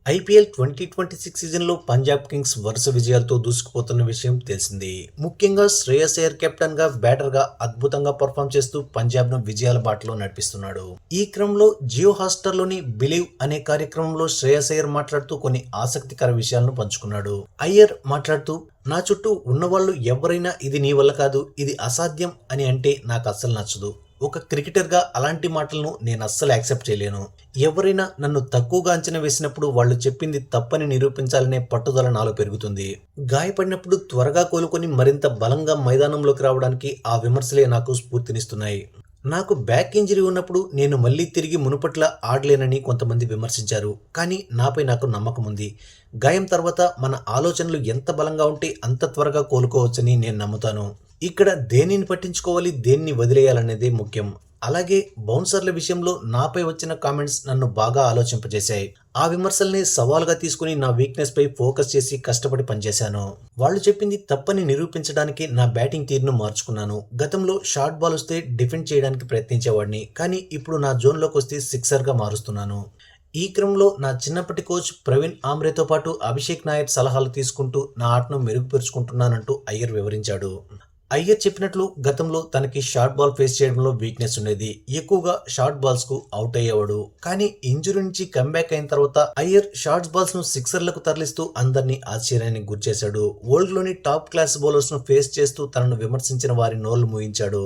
IPL 2026 సీజన్లో Punjab Kings వరుస విజయాలతో దూసుకుపోతున్న విషయం తెలిసిందే. ముఖ్యంగా శ్రేయస్ అయ్యర్ కెప్టెన్గా, బ్యాటర్గా అద్భుతంగా పర్ఫామ్ చేస్తూ పంజాబ్ను విజయాల బాటలో నడిపిస్తున్నాడు. ఈ క్రమంలో జియో హాట్‌స్టార్‌లోని బిలీవ్ అనే కార్యక్రమంలో శ్రేయస్ అయ్యర్ మాట్లాడుతూ కొన్ని ఆసక్తికర విషయాలను పంచుకున్నాడు. అయ్యర్ మాట్లాడుతూ, నా చుట్టూ ఉన్నవాళ్లు ఎవరైనా ఇది నీ వల్ల కాదు, ఇది అసాధ్యం అని అంటే నాకు అస్సలు నచ్చదు. ఒక క్రికెటర్గా అలాంటి మాటలను నేను అస్సలు యాక్సెప్ట్ చేయలేను. ఎవరైనా నన్ను తక్కువగా అంచనా వేసినప్పుడు వాళ్ళు చెప్పింది తప్పని నిరూపించాలనే పట్టుదల నాలో పెరుగుతుంది. గాయపడినప్పుడు త్వరగా కోలుకొని మరింత బలంగా మైదానంలోకి రావడానికి ఆ విమర్శలే నాకు స్ఫూర్తినిస్తున్నాయి. నాకు బ్యాక్ ఇంజరీ ఉన్నప్పుడు నేను మళ్ళీ తిరిగి మునుపట్లా ఆడలేనని కొంతమంది విమర్శించారు. కానీ నాపై నాకు నమ్మకం ఉంది. గాయం తర్వాత మన ఆలోచనలు ఎంత బలంగా ఉంటే అంత త్వరగా కోలుకోవచ్చని నేను నమ్ముతాను. ఇక్కడ దేనిని పట్టించుకోవాలి, దేన్ని వదిలేయాలనేదే ముఖ్యం. అలాగే బౌన్సర్ల విషయంలో నాపై వచ్చిన కామెంట్స్ నన్ను బాగా ఆలోచింపజేశాయి. ఆ విమర్శల్ని సవాల్గా తీసుకుని నా వీక్నెస్ పై ఫోకస్ చేసి కష్టపడి పనిచేశాను. వాళ్ళు చెప్పింది తప్పని నిరూపించడానికి నా బ్యాటింగ్ తీరును మార్చుకున్నాను. గతంలో షార్ట్ బాల్ వస్తే డిఫెండ్ చేయడానికి ప్రయత్నించేవాడిని, కానీ ఇప్పుడు నా జోన్లోకి వస్తే సిక్సర్గా మారుస్తున్నాను. ఈ క్రమంలో నా చిన్నప్పటి కోచ్ ప్రవీణ్ ఆమ్రేతో పాటు అభిషేక్ నాయర్ సలహాలు తీసుకుంటూ నా ఆటను మెరుగుపరుచుకుంటున్నానంటూ అయ్యర్ వివరించాడు. అయ్యర్ చెప్పినట్లు గతంలో తనకి షార్ట్ బాల్ ఫేస్ చేయడంలో వీక్నెస్ ఉండేది. ఎక్కువగా షార్ట్ బాల్స్ కు అవుట్ అయ్యేవాడు. కానీ ఇంజురీ నుంచి కంబ్యాక్ అయిన తర్వాత అయ్యర్ షార్ట్ బాల్స్ ను సిక్సర్లకు తరలిస్తూ అందరినీ ఆశ్చర్యానికి గురిచేశాడు. వరల్డ్ లోని టాప్ క్లాస్ బౌలర్స్ ను ఫేస్ చేస్తూ తనను విమర్శించిన వారి నోళ్లు మూయించాడు.